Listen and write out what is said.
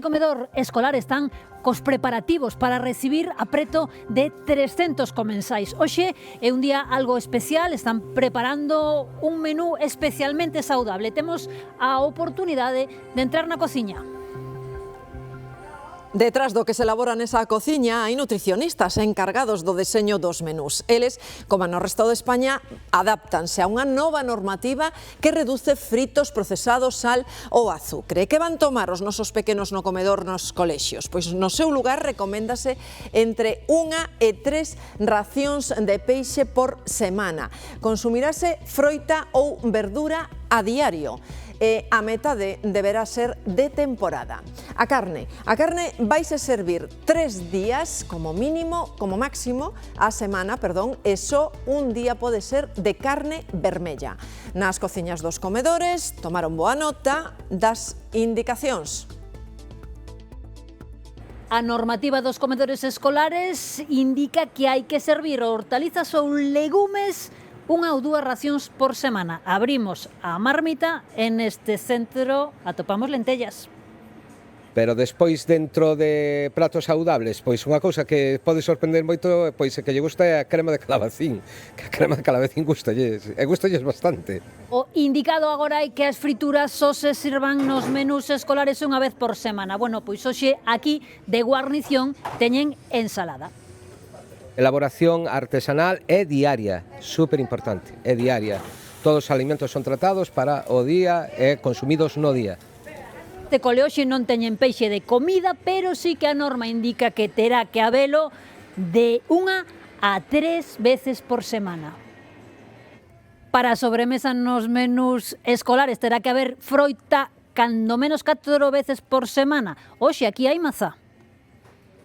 comedor escolar están cos preparativos para recibir a preto de 300 comensais. Hoxe é un día algo especial, están preparando un menú especialmente saudable. Temos a oportunidade de entrar na cociña. Detrás do que se elabora nesa cociña hai nutricionistas encargados do deseño dos menús. Eles, como no resto de España, adáptanse a unha nova normativa que reduce fritos, procesados, sal ou azucre. Que van tomar os nosos pequenos no comedor nos colexios? Pois no seu lugar recoméndase entre 1 e 3 racións de peixe por semana. Consumirase froita ou verdura a diario. A metade deberá ser de temporada. A carne vaise servir 3 días como mínimo, como máximo, a semana, e só un día pode ser de carne vermella. Nas cociñas dos comedores tomaron boa nota das indicacións. A normativa dos comedores escolares indica que hai que servir hortalizas ou legumes 1 ou 2 racións por semana. Abrimos a marmita e neste centro atopamos lentellas. Pero despois, dentro de pratos saudables, pois unha cousa que pode sorprender moito, pois é que lle gusta a crema de calabacín, que a crema de calabacín gustalles, e gustalles bastante. O indicado agora é que as frituras só se sirvan nos menús escolares unha vez por semana. Bueno, pois hoxe aquí de guarnición teñen ensalada. Elaboración artesanal é diaria, super importante, é diaria. Todos os alimentos son tratados para o día e consumidos no día. Este cole hoxe non teñen peixe de comida, pero sí que a norma indica que terá que habelo de 1 a 3 veces por semana. Para a sobremesa nos menús escolares terá que haber froita cando menos 4 veces por semana. Hoxe aquí hai mazá.